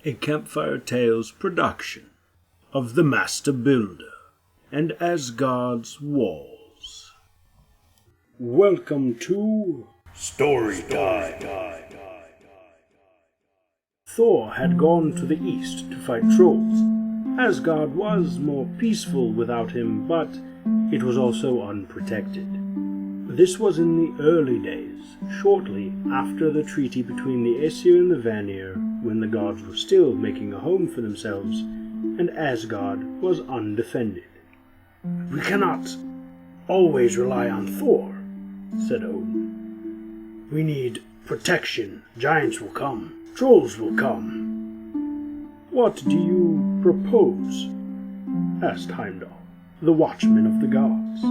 a Campfire Tales production of The Master Builder and Asgard's Walls. Welcome to Story Time. Thor had gone to the east to fight trolls. Asgard was more peaceful without him, but it was also unprotected. This was in the early days, shortly after the treaty between the Aesir and the Vanir, when the gods were still making a home for themselves, and Asgard was undefended. "We cannot always rely on Thor," said Odin. "We need protection. Giants will come. Trolls will come." "What do you propose?" asked Heimdall, the watchman of the gods.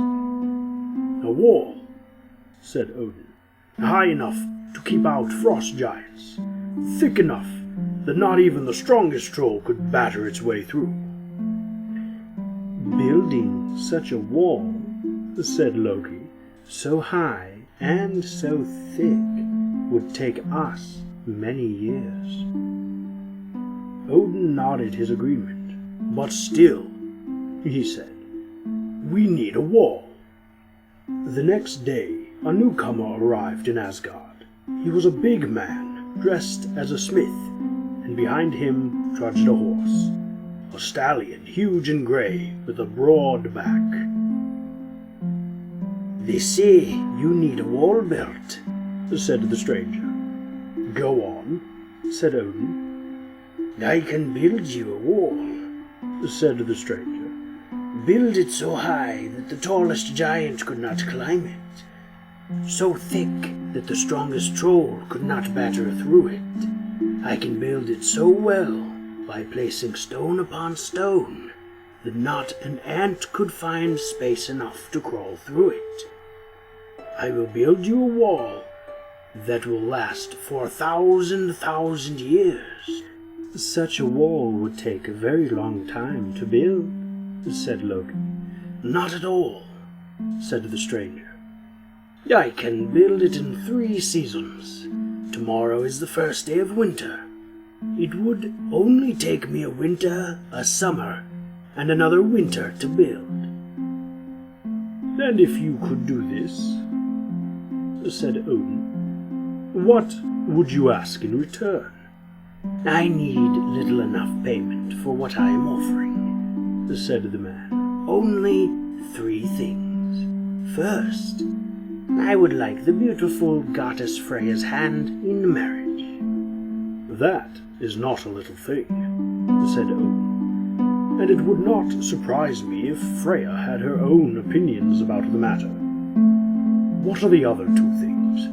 "A wall," said Odin, "high enough to keep out frost giants, thick enough that not even the strongest troll could batter its way through." "Building such a wall," said Loki, "so high and so thick, would take us many years." Odin nodded his agreement. "But still," he said, "we need a wall." The next day, a newcomer arrived in Asgard. He was a big man, dressed as a smith, and behind him trudged a horse, a stallion, huge and grey, with a broad back. "They say you need a wall built," said the stranger. "Go on," said Odin. "I can build you a wall," said the stranger. "Build it so high that the tallest giant could not climb it, so thick that the strongest troll could not batter through it. I can build it so well by placing stone upon stone that not an ant could find space enough to crawl through it. I will build you a wall that will last for 1,000 years." "Such a wall would take a very long time to build," said Loki. "Not at all," said the stranger. "I can build it in 3 seasons. Tomorrow is the first day of winter. It would only take me a winter, a summer, and another winter to build." "And if you could do this," said Odin, "what would you ask in return?" "I need little enough payment for what I am offering," said the man. "Only 3 things. First, I would like the beautiful goddess Freya's hand in marriage." "That is not a little thing," said Odin, "and it would not surprise me if Freya had her own opinions about the matter. What are the other 2 things?"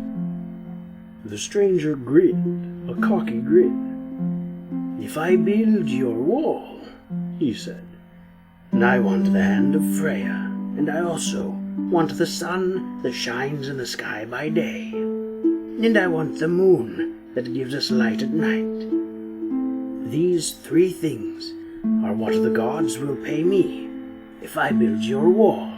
The stranger grinned, a cocky grin. "If I build your wall," he said, "I want the hand of Freya, and I also want the sun that shines in the sky by day, and I want the moon that gives us light at night. These 3 things are what the gods will pay me if I build your wall."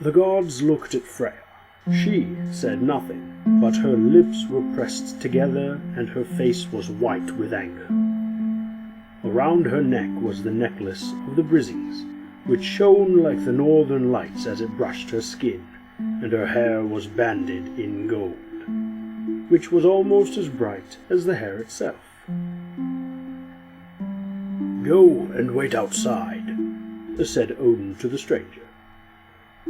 The gods looked at Freya. She said nothing, but her lips were pressed together and her face was white with anger. Around her neck was the necklace of the Brisings, which shone like the northern lights as it brushed her skin, and her hair was banded in gold, which was almost as bright as the hair itself. "Go and wait outside," said Odin to the stranger.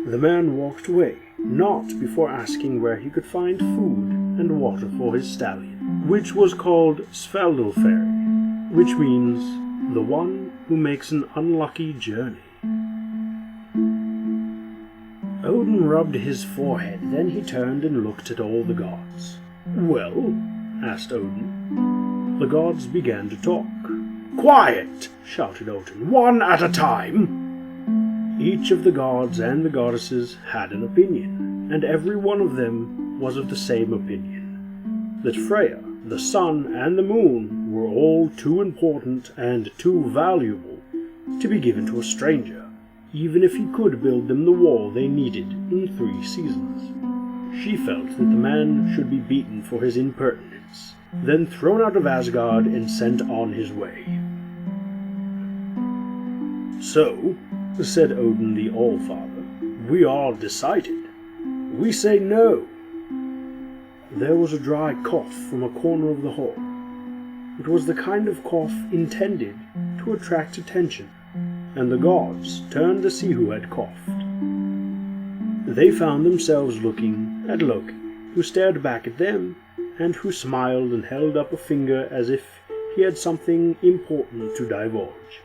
The man walked away, not before asking where he could find food and water for his stallion, which was called Svalilfari, which means the one who makes an unlucky journey. Odin rubbed his forehead, then he turned and looked at all the gods. "Well?" asked Odin. The gods began to talk. "Quiet!" shouted Odin. "One at a time!" Each of the gods and the goddesses had an opinion, and every one of them was of the same opinion, that Freya, the sun, and the moon were all too important and too valuable to be given to a stranger, even if he could build them the wall they needed in 3 seasons. She felt that the man should be beaten for his impertinence, then thrown out of Asgard and sent on his way. "So," said Odin the All-Father, "we are decided. We say no." There was a dry cough from a corner of the hall. It was the kind of cough intended to attract attention, and the gods turned to see who had coughed. They found themselves looking at Loki, who stared back at them, and who smiled and held up a finger as if he had something important to divulge.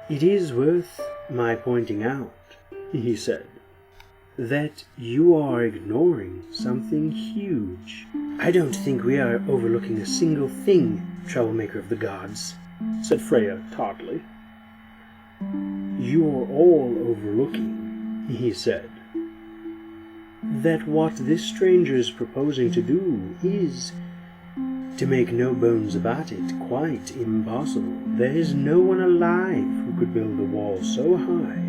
"It is worth my pointing out," he said, "that you are ignoring something huge." "I don't think we are overlooking a single thing, troublemaker of the gods," said Freya tartly. "You are all overlooking," he said, "that what this stranger is proposing to do is, to make no bones about it, quite impossible. There is no one alive who could build a wall so high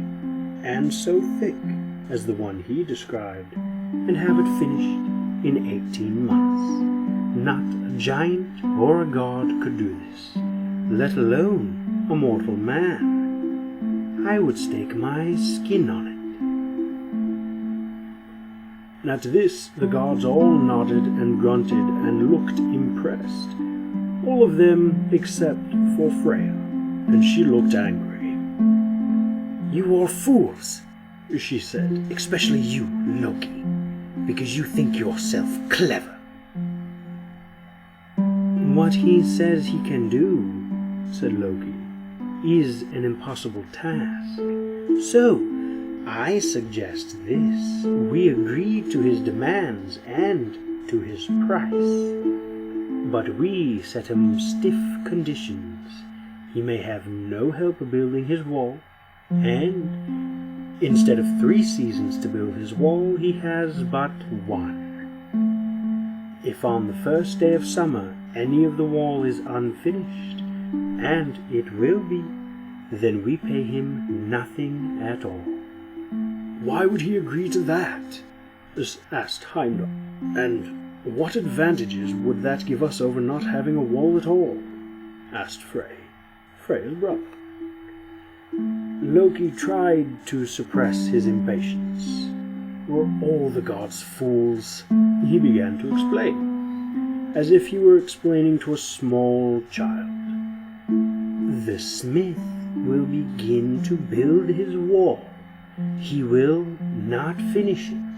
and so thick as the one he described, and have it finished in 18 months. Not a giant or a god could do this, let alone a mortal man. I would stake my skin on it." At this, the gods all nodded and grunted and looked impressed, all of them except for Freya, and she looked angry. "You are fools," she said, "especially you, Loki, because you think yourself clever." "What he says he can do," said Loki, "is an impossible task. So, I suggest this. We agree to his demands and to his price. But we set him stiff conditions. He may have no help building his wall, and instead of 3 seasons to build his wall, he has but 1. If on the first day of summer any of the wall is unfinished, and it will be, then we pay him nothing at all." "Why would he agree to that?" asked Heimdall. "And what advantages would that give us over not having a wall at all?" asked Freya's brother. Loki tried to suppress his impatience. "Were all the gods fools?" he began to explain, as if he were explaining to a small child. "The smith will begin to build his wall. He will not finish it.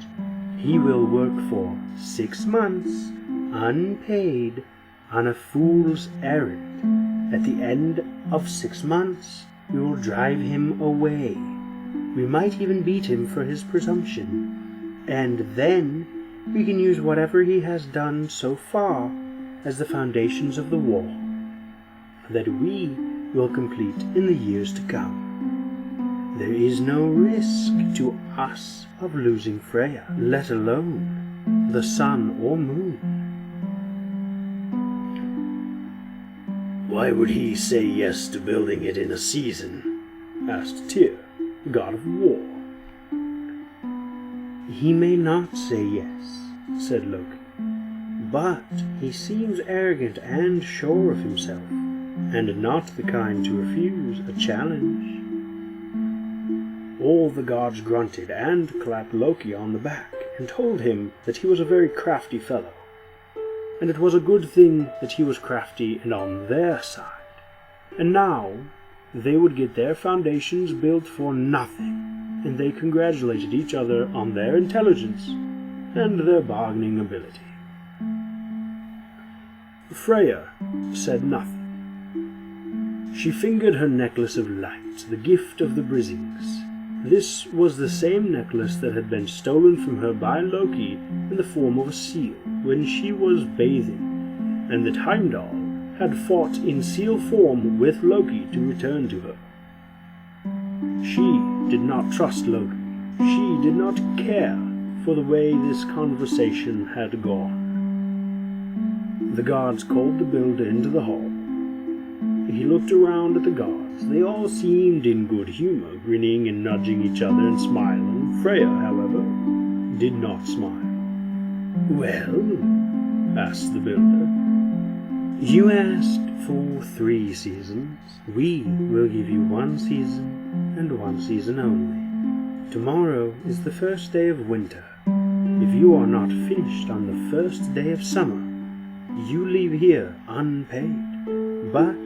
He will work for 6 months, unpaid, on a fool's errand. At the end of 6 months, we will drive him away. We might even beat him for his presumption. And then we can use whatever he has done so far as the foundations of the wall, that we will complete in the years to come. There is no risk to us of losing Freya, let alone the sun or moon." "Why would he say yes to building it in a season?" asked Tyr, god of war. "He may not say yes," said Loki, "but he seems arrogant and sure of himself, and not the kind to refuse a challenge." All the gods grunted and clapped Loki on the back, and told him that he was a very crafty fellow, and it was a good thing that he was crafty and on their side. And now they would get their foundations built for nothing, and they congratulated each other on their intelligence and their bargaining ability. Freya said nothing. She fingered her necklace of light, the gift of the Brisings. This was the same necklace that had been stolen from her by Loki in the form of a seal when she was bathing, and that Heimdall had fought in seal form with Loki to return to her. She did not trust Loki. She did not care for the way this conversation had gone. The gods called the builder into the hall. He looked around at the gods. They all seemed in good humor, grinning and nudging each other and smiling. Freya, however, did not smile. "Well?" asked the builder. You asked for 3 seasons. We will give you 1 season and 1 season only. Tomorrow is the first day of winter. If you are not finished on the first day of summer, you leave here unpaid. But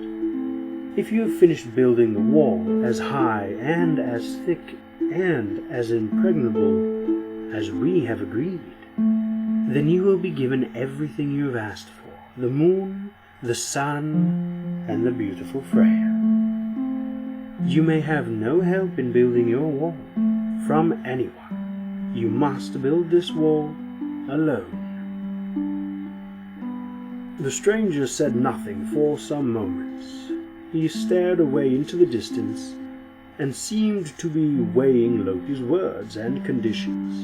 if you have finished building the wall as high and as thick and as impregnable as we have agreed, then you will be given everything you have asked for, the moon, the sun, and the beautiful Freya. You may have no help in building your wall from anyone. You must build this wall alone. The stranger said nothing for some moments. He stared away into the distance and seemed to be weighing Loki's words and conditions.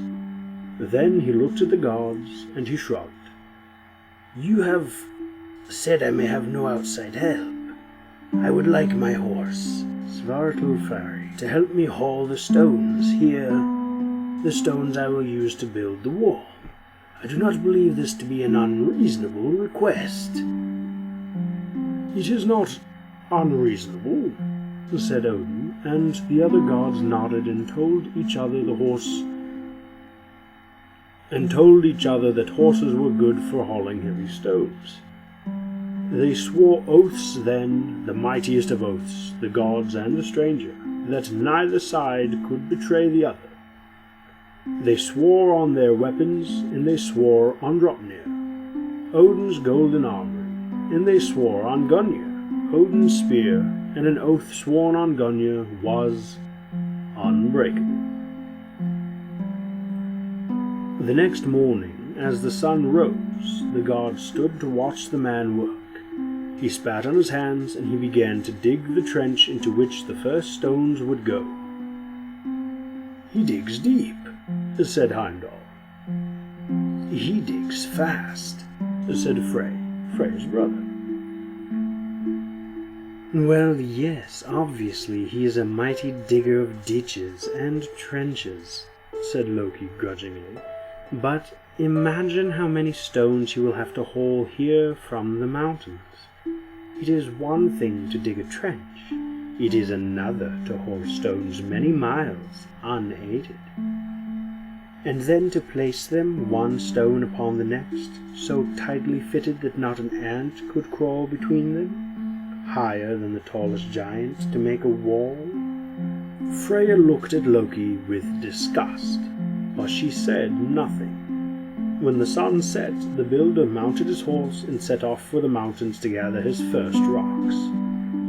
Then he looked at the gods and he shrugged. You have said I may have no outside help. I would like my horse, Svartalfari, to help me haul the stones here, the stones I will use to build the wall. I do not believe this to be an unreasonable request. It is not unreasonable, said Odin, and the other gods nodded and told each other that horses were good for hauling heavy stones. They swore oaths then, the mightiest of oaths, the gods and the stranger, that neither side could betray the other. They swore on their weapons, and they swore on Draupnir, Odin's golden armory, and they swore on Gungnir, Odin's spear, and an oath sworn on Gungnir was unbreakable. The next morning, as the sun rose, the god stood to watch the man work. He spat on his hands, and he began to dig the trench into which the first stones would go. He digs deep, said Heimdall. He digs fast, said Frey's brother. Well, yes, obviously he is a mighty digger of ditches and trenches, said Loki grudgingly. But imagine how many stones he will have to haul here from the mountains. It is one thing to dig a trench. It is another to haul stones many miles unaided. And then to place them one stone upon the next, so tightly fitted that not an ant could crawl between them, higher than the tallest giant, to make a wall. Freya looked at Loki with disgust, but she said nothing. When the sun set, the builder mounted his horse and set off for the mountains to gather his first rocks.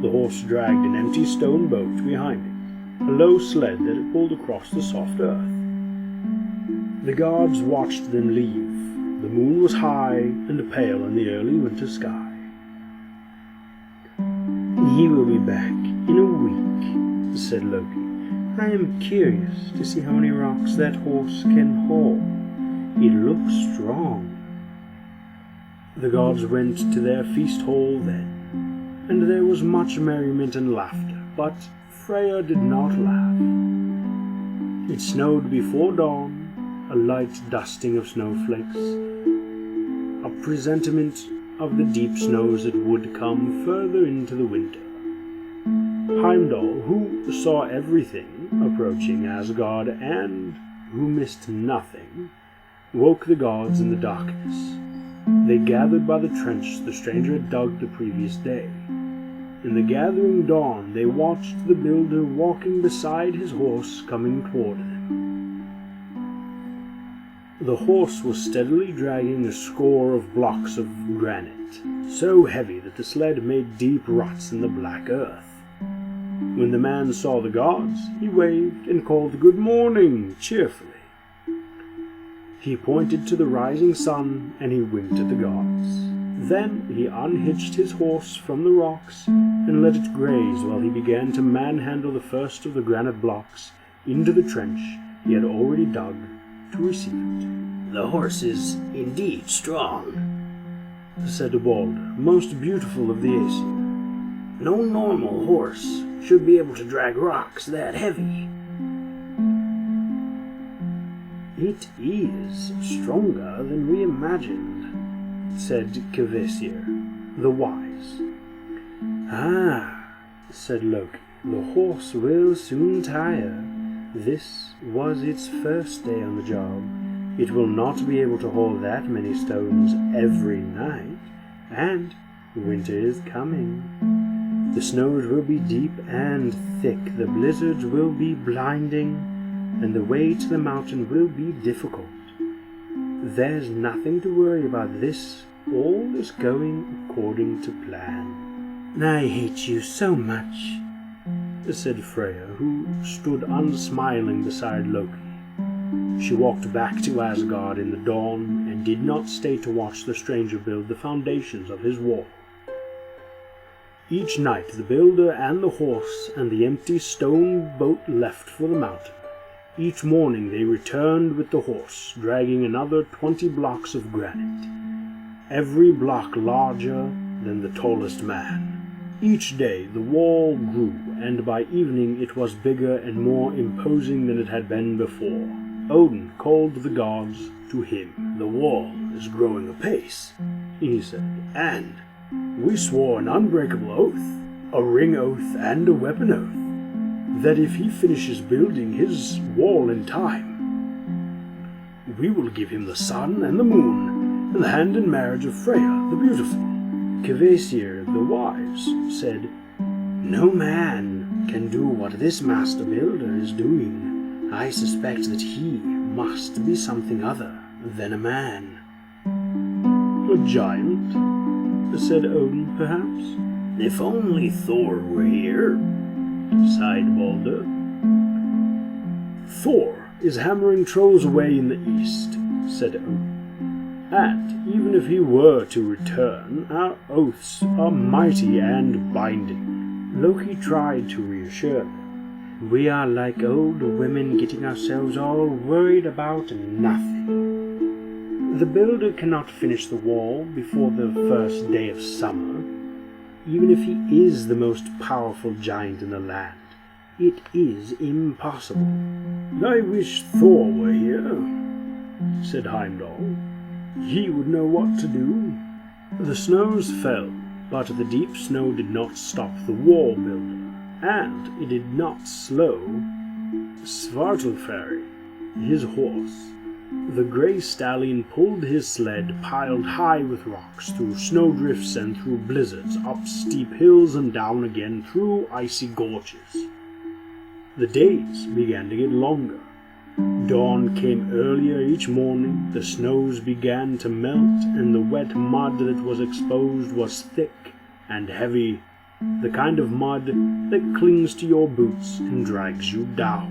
The horse dragged an empty stone boat behind it, a low sled that it pulled across the soft earth. The gods watched them leave. The moon was high and pale in the early winter sky. He will be back in a week, said Loki. I am curious to see how many rocks that horse can haul. It looks strong. The gods went to their feast hall then, and there was much merriment and laughter, but Freya did not laugh. It snowed before dawn, a light dusting of snowflakes, a presentiment of the deep snows that would come further into the winter. Heimdall, who saw everything approaching Asgard and who missed nothing, woke the gods in the darkness. They gathered by the trench the stranger had dug the previous day. In the gathering dawn they watched the builder walking beside his horse coming toward them. The horse was steadily dragging a score of blocks of granite, so heavy that the sled made deep ruts in the black earth. When the man saw the gods, he waved and called "Good morning" cheerfully. He pointed to the rising sun, and he winked at the gods. Then he unhitched his horse from the rocks and let it graze while he began to manhandle the first of the granite blocks into the trench he had already dug to receive it. The horse is indeed strong, said the Balder, most beautiful of the Aesir. No normal horse should be able to drag rocks that heavy. It is stronger than we imagined, said Kvasir. the wise. "Ah," said Loki, "the horse will soon tire. This was its first day on the job. It will not be able to haul that many stones every night, and winter is coming. The snows will be deep and thick, the blizzards will be blinding, and the way to the mountain will be difficult. There's nothing to worry about this. All is going according to plan." "I hate you so much," said Freya, who stood unsmiling beside Loki. She walked back to Asgard in the dawn and did not stay to watch the stranger build the foundations of his wall. Each night the builder and the horse and the empty stone boat left for the mountain. Each morning they returned with the horse, dragging another 20 blocks of granite, every block larger than the tallest man. Each day the wall grew, and by evening it was bigger and more imposing than it had been before. Odin called the gods to him. "The wall is growing apace," he said, "and we swore an unbreakable oath, a ring oath and a weapon oath, that if he finishes building his wall in time, we will give him the sun and the moon and the hand in marriage of Freya the beautiful." Kvasir the wise said, "No man can do what this master builder is doing. I suspect that he must be something other than a man." "A giant?" said Odin, perhaps. "If only Thor were here," sighed Balder. "Thor is hammering trolls away in the east," said Odin. "And even if he were to return, our oaths are mighty and binding." Loki tried to reassure them. "We are like old women getting ourselves all worried about nothing. The builder cannot finish the wall before the first day of summer, even if he is the most powerful giant in the land. It is impossible." "I wish Thor were here," said Heimdall. "He would know what to do." The snows fell, but the deep snow did not stop the wall builder, and it did not slow Svartalfari, his horse. The grey stallion pulled his sled piled high with rocks through snowdrifts and through blizzards, up steep hills and down again through icy gorges. The days began to get longer. Dawn came earlier each morning, the snows began to melt, and the wet mud that was exposed was thick and heavy, the kind of mud that clings to your boots and drags you down.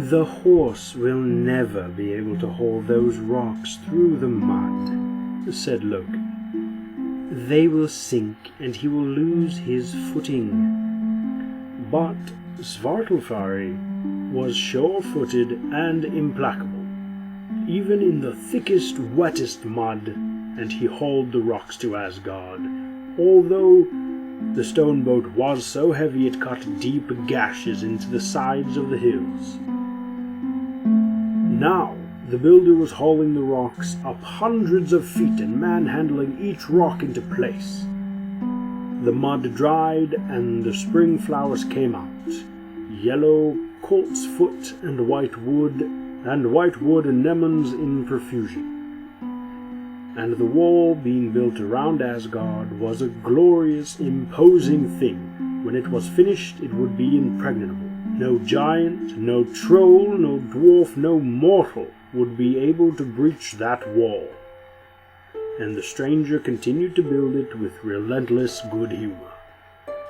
"The horse will never be able to haul those rocks through the mud," said Loki. "They will sink and he will lose his footing." But Svartalfari was sure-footed and implacable, even in the thickest, wettest mud, and he hauled the rocks to Asgard, although the stone boat was so heavy it cut deep gashes into the sides of the hills. Now the builder was hauling the rocks up hundreds of feet and manhandling each rock into place. The mud dried and the spring flowers came out, yellow colt's foot and white wood anemones in profusion. And the wall being built around Asgard was a glorious, imposing thing. When it was finished, it would be impregnable. No giant, no troll, no dwarf, no mortal would be able to breach that wall. And the stranger continued to build it with relentless good humor.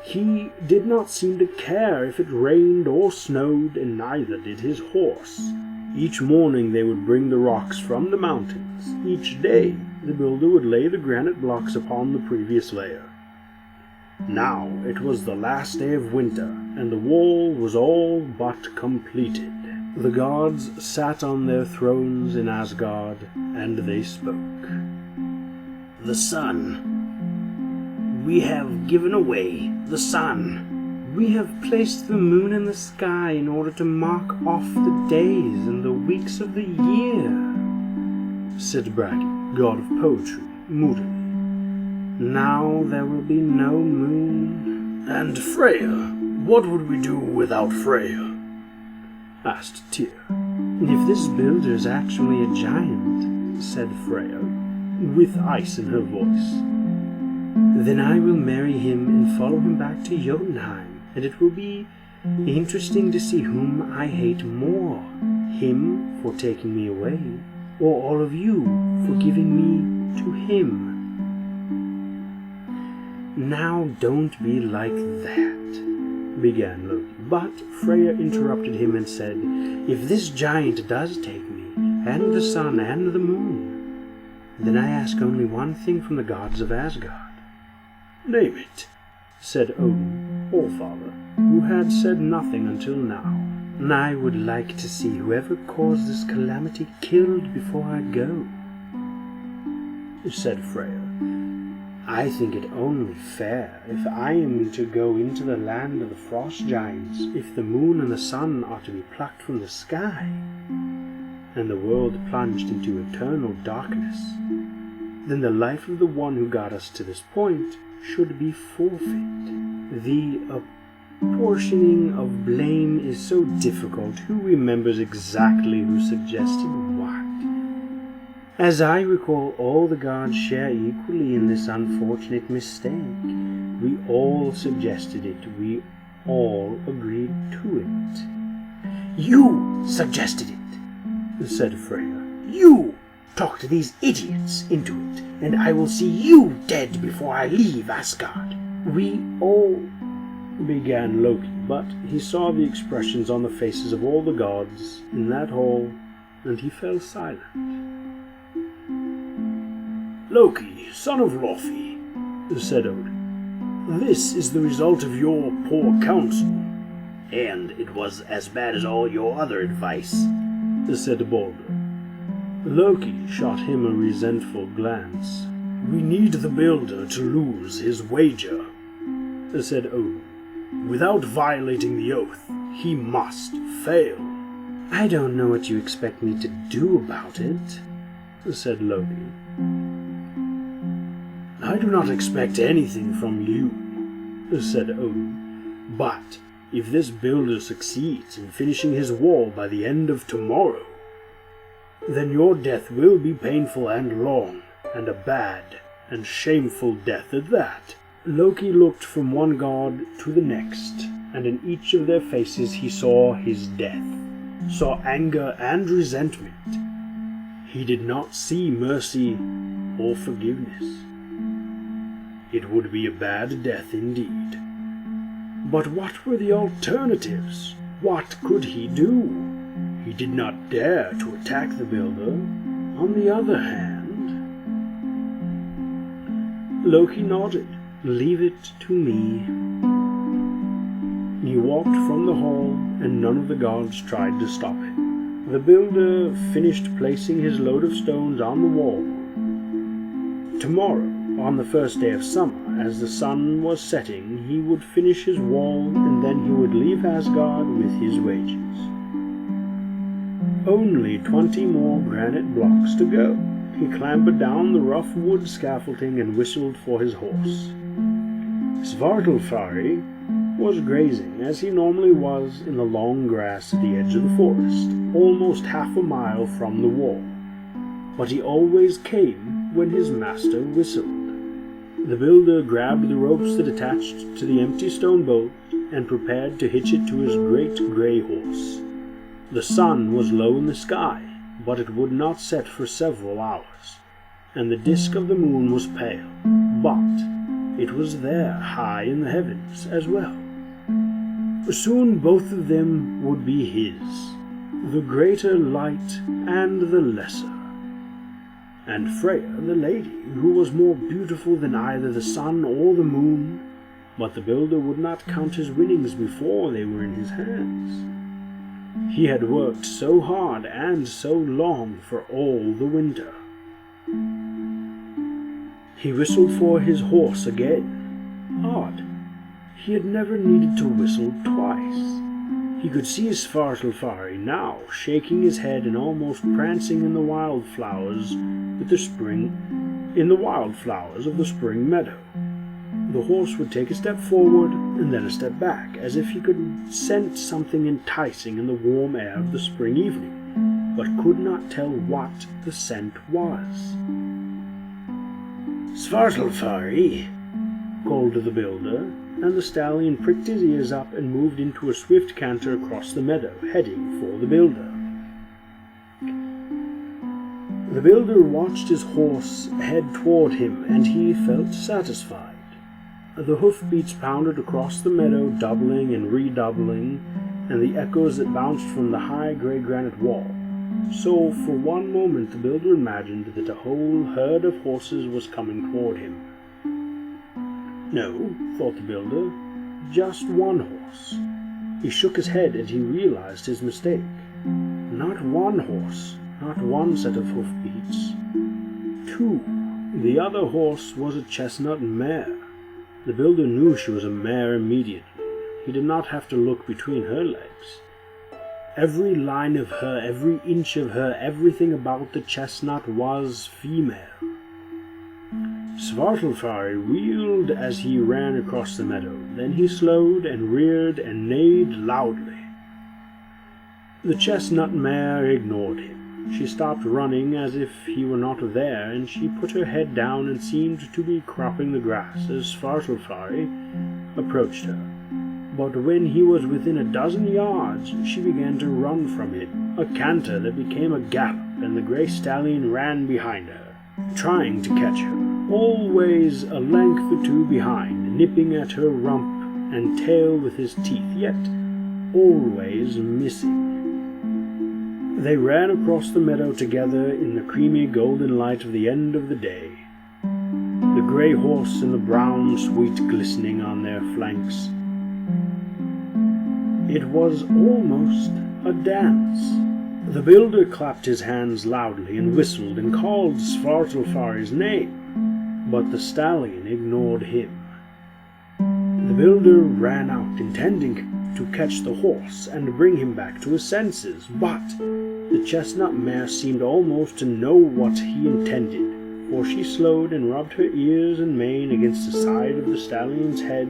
He did not seem to care if it rained or snowed, and neither did his horse. Each morning they would bring the rocks from the mountains. Each day the builder would lay the granite blocks upon the previous layer. Now it was the last day of winter, and the wall was all but completed. The gods sat on their thrones in Asgard, and they spoke. "The sun. We have given away the sun. We have placed the moon in the sky in order to mark off the days and the weeks of the year," said Bragi, god of poetry, moodily. Now there will be no moon. And Freya, what would we do without Freya? Asked Tyr. If this builder is actually a giant, said Freya, with ice in her voice, then I will marry him and follow him back to Jotunheim, and it will be interesting to see whom I hate more, him for taking me away, or all of you for giving me to him. Now don't be like that, began Loki, but Freya interrupted him and said, if this giant does take me, and the sun and the moon, then I ask only one thing from the gods of Asgard. Name it, said Odin, Allfather, who had said nothing until now. And I would like to see whoever caused this calamity killed before I go, said Freya. I think it only fair, if I am to go into the land of the frost giants, if the moon and the sun are to be plucked from the sky, and the world plunged into eternal darkness, then the life of the one who got us to this point should be forfeit. The apportioning of blame is so difficult. Who remembers exactly who suggested what? As I recall, all the gods share equally in this unfortunate mistake. We all suggested it. We all agreed to it. You suggested it, said Freya. You talked these idiots into it, and I will see you dead before I leave Asgard. We all, began Loki, but he saw the expressions on the faces of all the gods in that hall, and he fell silent. Loki, son of Loki, said Odin, this is the result of your poor counsel, and it was as bad as all your other advice, said Balder. Loki shot him a resentful glance. We need the builder to lose his wager, said Odin. Without violating the oath, he must fail. I don't know what you expect me to do about it, said Loki. I do not expect anything from you, said Odin. But if this builder succeeds in finishing his wall by the end of tomorrow, then your death will be painful and long, and a bad and shameful death at that. Loki looked from one god to the next, and in each of their faces he saw his death, saw anger and resentment. He did not see mercy or forgiveness. It would be a bad death indeed. But what were the alternatives? What could he do? He did not dare to attack the builder. On the other hand, Loki nodded. Leave it to me. He walked from the hall, and none of the gods tried to stop him. The builder finished placing his load of stones on the wall. Tomorrow, on the first day of summer, as the sun was setting, he would finish his wall, and then he would leave Asgard with his wages. Only 20 more granite blocks to go. He clambered down the rough wood scaffolding and whistled for his horse. Svartalfari was grazing, as he normally was, in the long grass at the edge of the forest, almost half a mile from the wall. But he always came when his master whistled. The builder grabbed the ropes that attached to the empty stone boat and prepared to hitch it to his great gray horse. The sun was low in the sky, but it would not set for several hours, and the disk of the moon was pale, but it was there high in the heavens as well. Soon both of them would be his, the greater light and the lesser. And Freya, the lady, who was more beautiful than either the sun or the moon, but the builder would not count his winnings before they were in his hands. He had worked so hard and so long for all the winter. He whistled for his horse again. Odd. He had never needed to whistle twice. He could see Svartalfari now, shaking his head and almost prancing in the wildflowers with the spring in the wildflowers of the spring meadow. The horse would take a step forward and then a step back, as if he could scent something enticing in the warm air of the spring evening, but could not tell what the scent was. "Svartalfari," called the builder, and the stallion pricked his ears up and moved into a swift canter across the meadow, heading for the builder. The builder watched his horse head toward him, and he felt satisfied. The hoofbeats pounded across the meadow, doubling and redoubling, and the echoes that bounced from the high gray granite wall. So, for one moment, the builder imagined that a whole herd of horses was coming toward him. No, thought the builder, just one horse. He shook his head and he realized his mistake. Not one horse, not one set of hoofbeats. Two. The other horse was a chestnut mare. The builder knew she was a mare immediately. He did not have to look between her legs. Every line of her, every inch of her, everything about the chestnut was female. Svartalfari wheeled as he ran across the meadow. Then he slowed and reared and neighed loudly. The chestnut mare ignored him. She stopped running as if he were not there, and she put her head down and seemed to be cropping the grass as Svartalfari approached her. But when he was within a dozen yards, she began to run from him, a canter that became a gallop, and the grey stallion ran behind her, trying to catch her, always a length or two behind, nipping at her rump and tail with his teeth, yet always missing. They ran across the meadow together in the creamy golden light of the end of the day, the grey horse and the brown sweet glistening on their flanks. It was almost a dance. The builder clapped his hands loudly and whistled and called Svartalfari's name, but the stallion ignored him. The builder ran out, intending to catch the horse and bring him back to his senses, but the chestnut mare seemed almost to know what he intended, for she slowed and rubbed her ears and mane against the side of the stallion's head,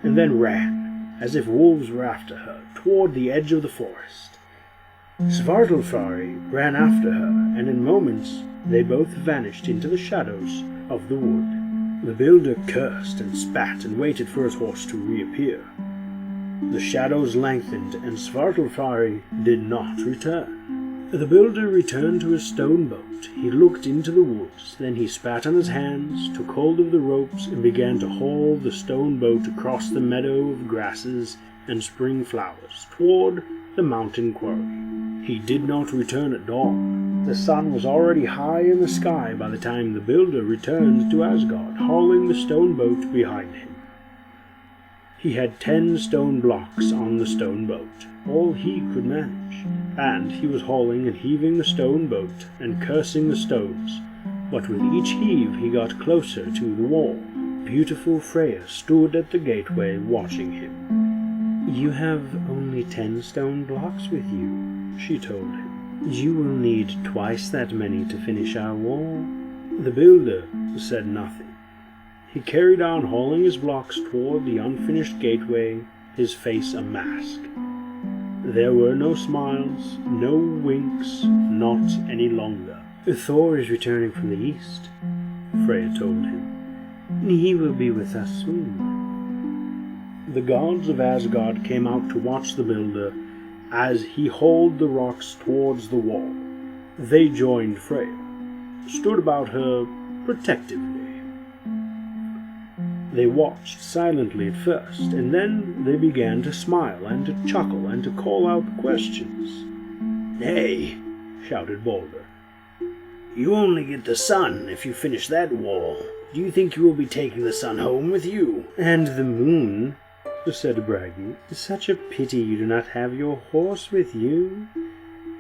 and then ran, as if wolves were after her, toward the edge of the forest. Svartalfari ran after her, and in moments they both vanished into the shadows of the wood. The builder cursed and spat and waited for his horse to reappear. The shadows lengthened, and Svartalfari did not return. The builder returned to his stone boat. He looked into the woods, then he spat on his hands, took hold of the ropes, and began to haul the stone boat across the meadow of grasses and spring flowers toward the mountain quarry. He did not return at dawn. The sun was already high in the sky by the time the builder returned to Asgard, hauling the stone boat behind him. He had 10 stone blocks on the stone boat, all he could manage, and he was hauling and heaving the stone boat and cursing the stones, but with each heave he got closer to the wall. Beautiful Freya stood at the gateway watching him. "You have only 10 stone blocks with you," she told him. "You will need twice that many to finish our wall." The builder said nothing. He carried on hauling his blocks toward the unfinished gateway, his face a mask. There were no smiles, no winks, not any longer. "Thor is returning from the east," Freya told him. "He will be with us soon." The gods of Asgard came out to watch the builder as he hauled the rocks towards the wall. They joined Freya, stood about her protectively. They watched silently at first, and then they began to smile and to chuckle and to call out questions. "Hey," shouted Balder, "you only get the sun if you finish that wall. Do you think you will be taking the sun home with you?" "And the moon," said Bragi. "Such a pity you do not have your horse with you.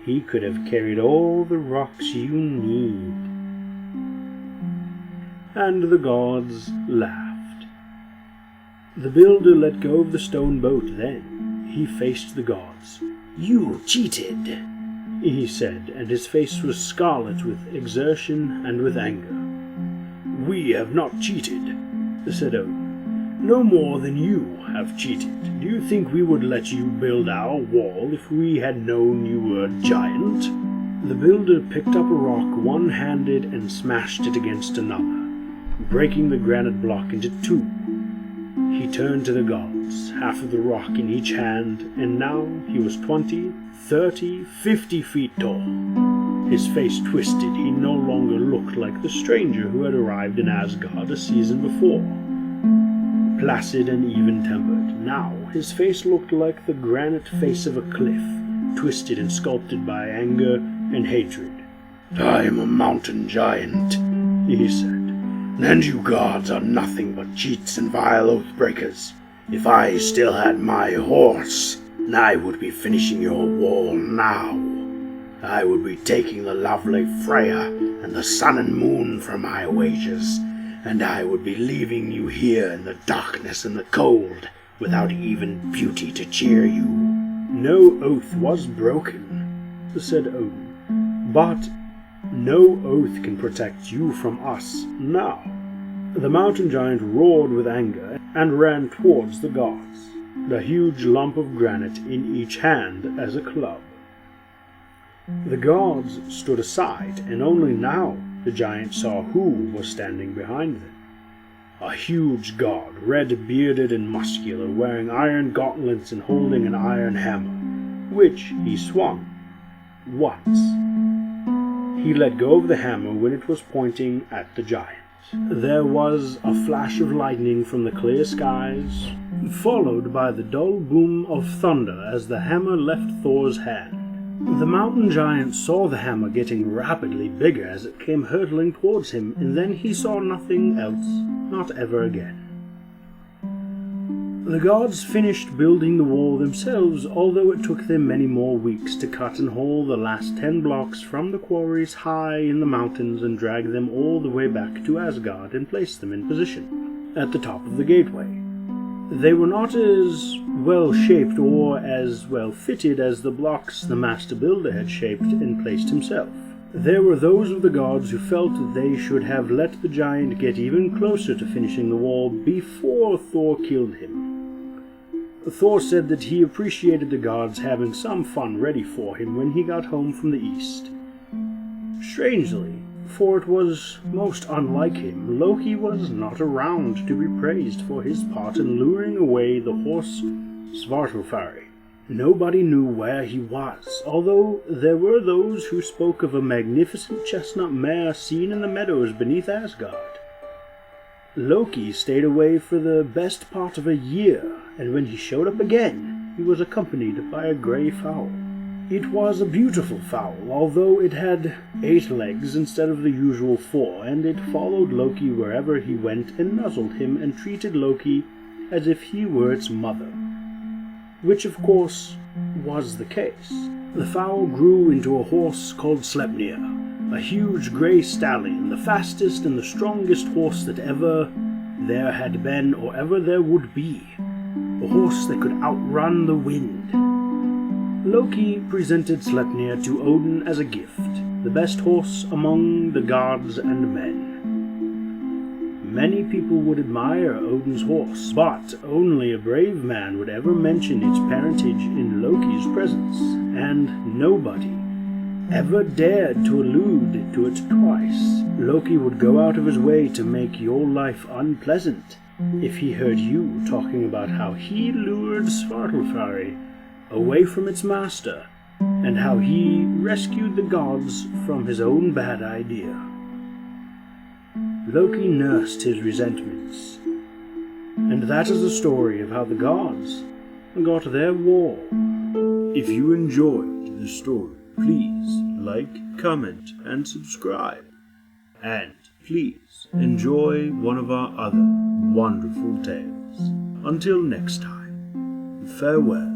He could have carried all the rocks you need." And the gods laughed. The builder let go of the stone boat then. He faced the gods. "You cheated," he said, and his face was scarlet with exertion and with anger. We have not cheated, said Odin. No more than you have cheated. Do you think we would let you build our wall if we had known you were a giant? The builder picked up a rock one-handed and smashed it against another, breaking the granite block into two. He turned to the gods, half of the rock in each hand, and now he was 20, 30, 50 feet tall. His face twisted. He no longer looked like the stranger who had arrived in Asgard a season before. Placid and even-tempered. Now his face looked like the granite face of a cliff, twisted and sculpted by anger and hatred. I am a mountain giant, he said, and you gods are nothing but cheats and vile oath-breakers. If I still had my horse, I would be finishing your wall now. I would be taking the lovely Freya and the sun and moon for my wages, and I would be leaving you here in the darkness and the cold, without even beauty to cheer you. No oath was broken, said Odin, but no oath can protect you from us now. The mountain giant roared with anger and ran towards the gods, a huge lump of granite in each hand as a club. The gods stood aside, and only now the giant saw who was standing behind them. A huge god, red-bearded and muscular, wearing iron gauntlets and holding an iron hammer, which he swung once. He let go of the hammer when it was pointing at the giant. There was a flash of lightning from the clear skies, followed by the dull boom of thunder as the hammer left Thor's hand. The mountain giant saw the hammer getting rapidly bigger as it came hurtling towards him, and then he saw nothing else, not ever again. The gods finished building the wall themselves, although it took them many more weeks to cut and haul the last 10 blocks from the quarries high in the mountains and drag them all the way back to Asgard and place them in position at the top of the gateway. They were not as well-shaped or as well-fitted as the blocks the master builder had shaped and placed himself. There were those of the gods who felt that they should have let the giant get even closer to finishing the wall before Thor killed him. Thor said that he appreciated the gods having some fun ready for him when he got home from the east. Strangely, for it was most unlike him, Loki was not around to be praised for his part in luring away the horse Svartalfari. Nobody knew where he was, although there were those who spoke of a magnificent chestnut mare seen in the meadows beneath Asgard. Loki stayed away for the best part of a year, and when he showed up again, he was accompanied by a grey fowl. It was a beautiful fowl, although it had 8 legs instead of the usual 4, and it followed Loki wherever he went and nuzzled him and treated Loki as if he were its mother, which of course was the case. The fowl grew into a horse called Sleipnir, a huge grey stallion, the fastest and the strongest horse that ever there had been or ever there would be, a horse that could outrun the wind. Loki presented Sleipnir to Odin as a gift, the best horse among the gods and men. Many people would admire Odin's horse, but only a brave man would ever mention its parentage in Loki's presence, and nobody ever dared to allude to it twice. Loki would go out of his way to make your life unpleasant if he heard you talking about how he lured Svartalfari away from its master, and how he rescued the gods from his own bad idea. Loki nursed his resentments, and that is the story of how the gods got their wall. If you enjoyed the story, please like, comment, and subscribe. And please enjoy one of our other wonderful tales. Until next time, farewell.